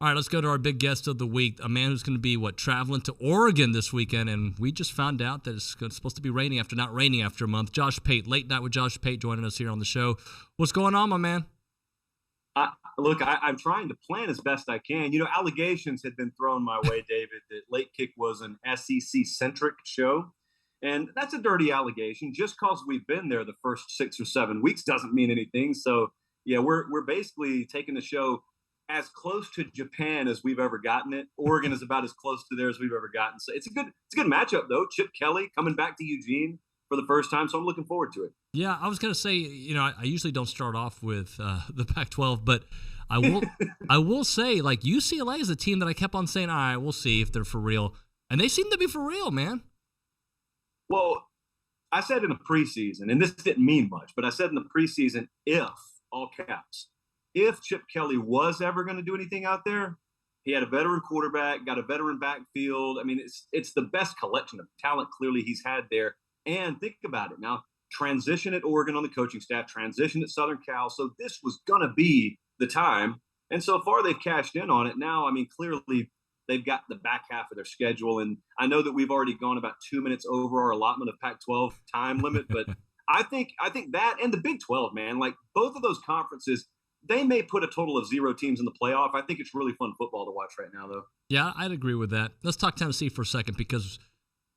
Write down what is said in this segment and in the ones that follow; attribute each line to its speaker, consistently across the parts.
Speaker 1: All right, let's go to our big guest of the week, a man who's going to be, traveling to Oregon this weekend, and we just found out that it's supposed to be raining after not raining after a month. Josh Pate, Late Night with Josh Pate, joining us here on the show. What's going on, my man?
Speaker 2: I'm trying to plan as best I can. Allegations had been thrown my way, David, that Late Kick was an SEC-centric show. And that's a dirty allegation. Just because we've been there the first 6 or 7 weeks doesn't mean anything. So, yeah, we're basically taking the show as close to Japan as we've ever gotten it. Oregon is about as close to there as we've ever gotten. So it's a good matchup, though. Chip Kelly coming back to Eugene for the first time, so I'm looking forward to it.
Speaker 1: Yeah, I was going to say, I usually don't start off with the Pac-12, but I will I will say, UCLA is a team that I kept on saying, all right, we'll see if they're for real. And they seem to be for real, man.
Speaker 2: Well, I said in the preseason, and this didn't mean much, but I said in the preseason, if, all caps, if Chip Kelly was ever going to do anything out there, he had a veteran quarterback, got a veteran backfield. I mean, it's the best collection of talent clearly he's had there. And think about it now, transition at Oregon on the coaching staff, transition at Southern Cal. So this was going to be the time. And so far they've cashed in on it. Now, I mean, clearly they've got the back half of their schedule. And I know that we've already gone about 2 minutes over our allotment of Pac-12 time limit, but I think that and the Big 12, man, both of those conferences, they may put a total of 0 teams in the playoff. I think it's really fun football to watch right now, though.
Speaker 1: Yeah, I'd agree with that. Let's talk Tennessee for a second because,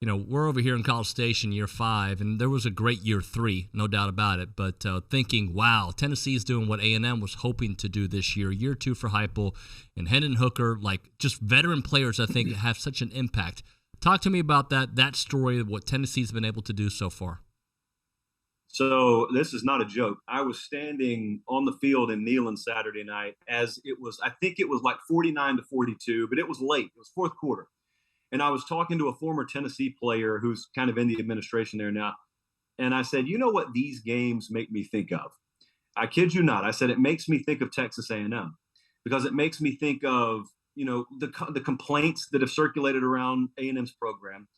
Speaker 1: we're over here in College Station year 5, and there was a great year 3, no doubt about it. But thinking, wow, Tennessee's doing what A&M was hoping to do this year. Year 2 for Heupel and Hendon Hooker, just veteran players, I think, have such an impact. Talk to me about that story of what Tennessee's been able to do so far.
Speaker 2: So this is not a joke. I was standing on the field in Neyland Saturday night as it was, I think it was 49-42, but it was late. It was fourth quarter. And I was talking to a former Tennessee player who's kind of in the administration there now. And I said, you know what these games make me think of? I kid you not. I said, it makes me think of Texas A&M because it makes me think of, the complaints that have circulated around A&M's program,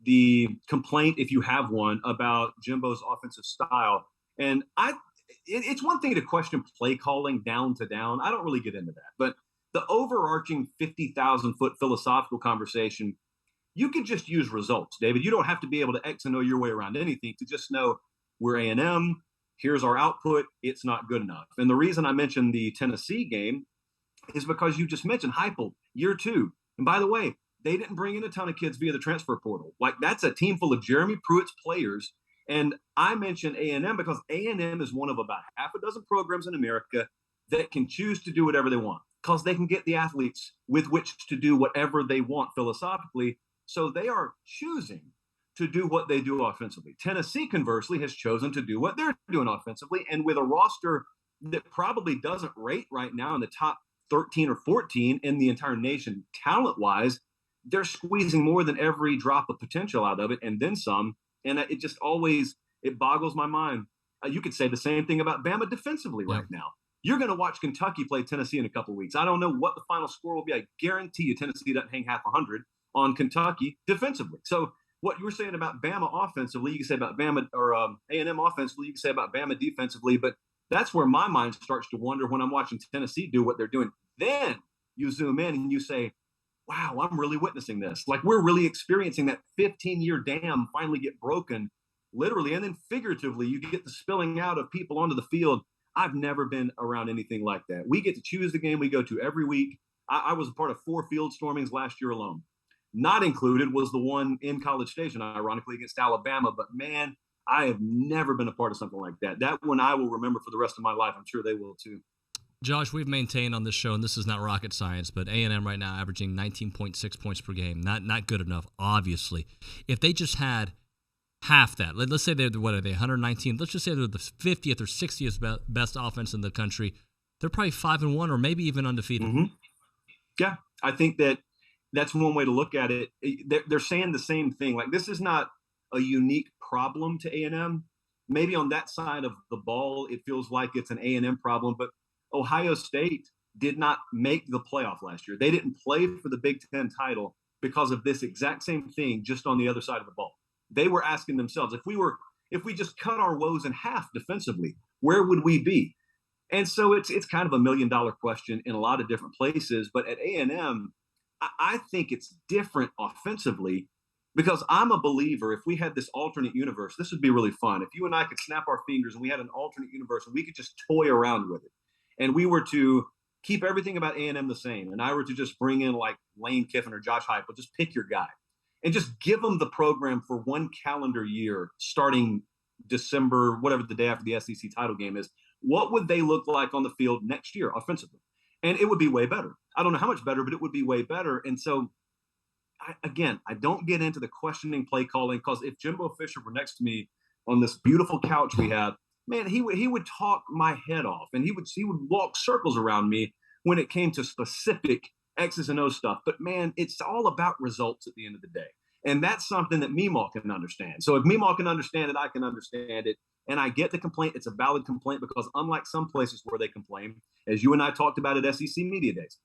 Speaker 2: the complaint, if you have one, about Jimbo's offensive style. And it's one thing to question play calling down to down. I don't really get into that. But the overarching 50,000-foot philosophical conversation, you could just use results, David. You don't have to be able to X and O your way around anything to just know we're A&M. Here's our output. It's not good enough. And the reason I mentioned the Tennessee game is because you just mentioned Heupel, year 2. And by the way, they didn't bring in a ton of kids via the transfer portal. That's a team full of Jeremy Pruitt's players. And I mentioned A&M because A&M is one of about half a dozen programs in America that can choose to do whatever they want because they can get the athletes with which to do whatever they want philosophically. So they are choosing to do what they do offensively. Tennessee, conversely, has chosen to do what they're doing offensively. And with a roster that probably doesn't rate right now in the top 13 or 14 in the entire nation talent-wise, they're squeezing more than every drop of potential out of it and then some. And it just always, it boggles my mind. You could say the same thing about Bama defensively right now. You're going to watch Kentucky play Tennessee in a couple of weeks. I don't know what the final score will be. I guarantee you Tennessee doesn't hang half 100 on Kentucky defensively. So what you were saying about Bama offensively, you can say about Bama or A&M offensively, you can say about Bama defensively, but that's where my mind starts to wonder when I'm watching Tennessee do what they're doing. Then you zoom in and you say, wow, I'm really witnessing this. We're really experiencing that 15-year dam finally get broken, literally, and then figuratively, you get the spilling out of people onto the field. I've never been around anything like that. We get to choose the game we go to every week. I was a part of 4 field stormings last year alone. Not included was the one in College Station, ironically, against Alabama. But, man, I have never been a part of something like that. That one I will remember for the rest of my life. I'm sure they will, too.
Speaker 1: Josh, we've maintained on this show, and this is not rocket science, but A&M right now averaging 19.6 points per game. Not good enough, obviously. If they just had half that, let's say they're, 119? Let's just say they're the 50th or 60th best offense in the country. They're probably 5-1 or maybe even undefeated.
Speaker 2: Mm-hmm. Yeah, I think that's one way to look at it. They're saying the same thing. This is not a unique problem to A&M. Maybe on that side of the ball, it feels like it's an A&M problem, but Ohio State did not make the playoff last year. They didn't play for the Big Ten title because of this exact same thing, just on the other side of the ball. They were asking themselves, if we just cut our woes in half defensively, where would we be? And so it's kind of $1 million question in a lot of different places. But at A&M, I think it's different offensively because I'm a believer. If we had this alternate universe, this would be really fun. If you and I could snap our fingers and we had an alternate universe and we could just toy around with it, and we were to keep everything about A&M the same, and I were to just bring in like Lane Kiffin or Josh Heupel, just pick your guy, and just give them the program for one calendar year, starting December, whatever the day after the SEC title game is. What would they look like on the field next year offensively? And it would be way better. I don't know how much better, but it would be way better. And so, I don't get into the questioning play calling because if Jimbo Fisher were next to me on this beautiful couch we have, man, he would talk my head off, and he would walk circles around me when it came to specific X's and O's stuff. But man, it's all about results at the end of the day. And that's something that Meemaw can understand. So if Meemaw can understand it, I can understand it. And I get the complaint. It's a valid complaint because unlike some places where they complain, as you and I talked about at SEC Media Days,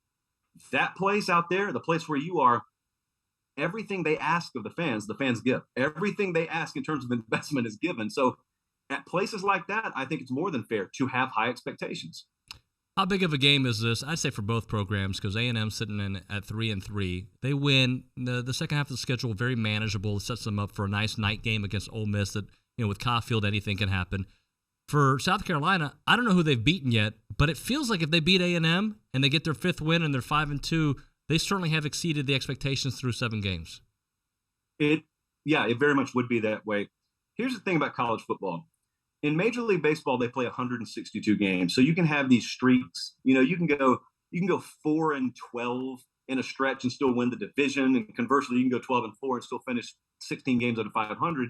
Speaker 2: that place out there, the place where you are, everything they ask of the fans give. Everything they ask in terms of investment is given. So at places like that, I think it's more than fair to have high expectations.
Speaker 1: How big of a game is this? I'd say for both programs, because A&M sitting in at 3-3. They win the second half of the schedule, very manageable. It sets them up for a nice night game against Ole Miss. That with Caulfield, anything can happen. For South Carolina, I don't know who they've beaten yet, but it feels like if they beat A&M and they get their 5th win and they're 5-2, they certainly have exceeded the expectations through 7 games.
Speaker 2: It very much would be that way. Here's the thing about college football. In Major League Baseball, they play 162 games. So you can have these streaks. You can go 4-12 in a stretch and still win the division. And conversely, you can go 12-4 and still finish 16 games out of 500.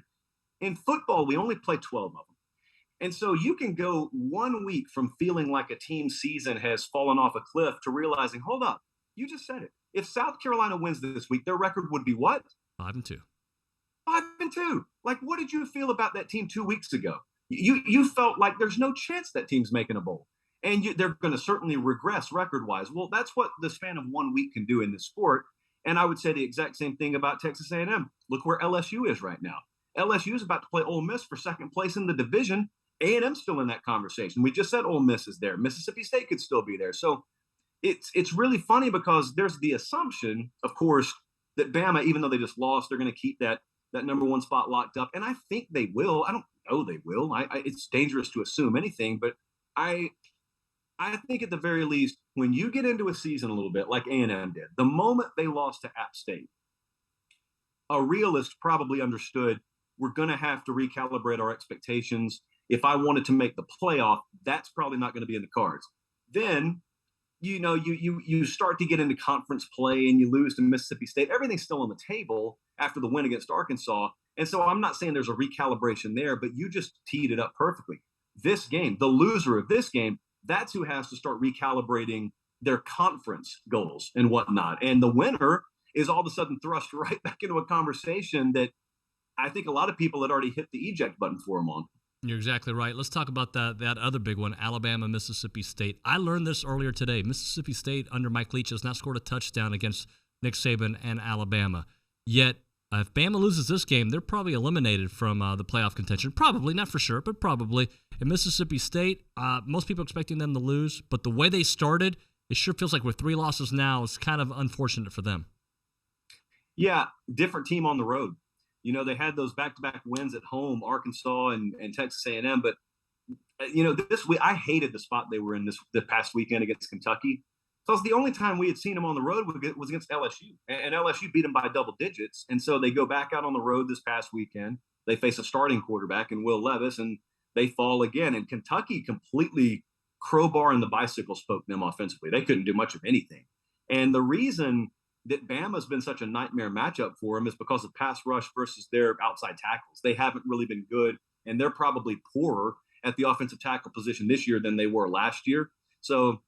Speaker 2: In football, we only play 12 of them. And so you can go 1 week from feeling like a team season has fallen off a cliff to realizing, hold up, you just said it. If South Carolina wins this week, their record would be what?
Speaker 1: 5-2.
Speaker 2: 5-2. Like, what did you feel about that team 2 weeks ago? You felt like there's no chance that team's making a bowl, and they're going to certainly regress record-wise. Well, that's what the span of 1 week can do in this sport. And I would say the exact same thing about Texas A&M. Look where LSU is right now. LSU is about to play Ole Miss for second place in the division. A&M's still in that conversation. We just said Ole Miss is there. Mississippi State could still be there. So it's really funny because there's the assumption, of course, that Bama, even though they just lost, they're going to keep that number 1 spot locked up. And I think they will. I don't know they will. It's dangerous to assume anything, but I think at the very least, when you get into a season a little bit like A&M did, the moment they lost to App State, a realist probably understood we're going to have to recalibrate our expectations. If I wanted to make the playoff, that's probably not going to be in the cards. Then you start to get into conference play and you lose to Mississippi State. Everything's still on the table after the win against Arkansas. And so I'm not saying there's a recalibration there, but you just teed it up perfectly. This game, the loser of this game, that's who has to start recalibrating their conference goals and whatnot. And the winner is all of a sudden thrust right back into a conversation that I think a lot of people had already hit the eject button for them on.
Speaker 1: You're exactly right. Let's talk about that other big one, Alabama, Mississippi State. I learned this earlier today. Mississippi State under Mike Leach has not scored a touchdown against Nick Saban and Alabama. Yet, if Bama loses this game, they're probably eliminated from the playoff contention. Probably, not for sure, but probably. In Mississippi State, most people expecting them to lose, but the way they started, it sure feels like with 3 losses now, it's kind of unfortunate for them.
Speaker 2: Yeah, different team on the road. They had those back-to-back wins at home, Arkansas and Texas A&M. But, this week, I hated the spot they were in the past weekend against Kentucky. So it's the only time we had seen them on the road was against LSU. And LSU beat them by double digits. And so they go back out on the road this past weekend. They face a starting quarterback in Will Levis, and they fall again. And Kentucky completely crowbar and the bicycle spoke them offensively. They couldn't do much of anything. And the reason that Bama's been such a nightmare matchup for them is because of pass rush versus their outside tackles. They haven't really been good, and they're probably poorer at the offensive tackle position this year than they were last year. So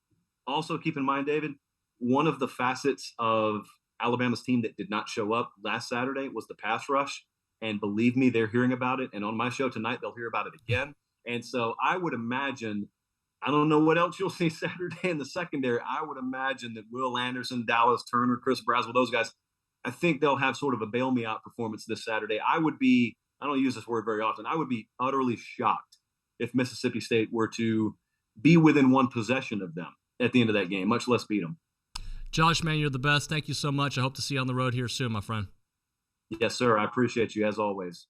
Speaker 2: also keep in mind, David, one of the facets of Alabama's team that did not show up last Saturday was the pass rush. And believe me, they're hearing about it. And on my show tonight, they'll hear about it again. And so I would imagine, I don't know what else you'll see Saturday in the secondary. I would imagine that Will Anderson, Dallas Turner, Chris Braswell, those guys, I think they'll have sort of a bail me out performance this Saturday. I don't use this word very often, I would be utterly shocked if Mississippi State were to be within one possession of them at the end of that game, much less beat them.
Speaker 1: Josh, man, you're the best. Thank you so much. I hope to see you on the road here soon, my friend.
Speaker 2: Yes, sir. I appreciate you as always.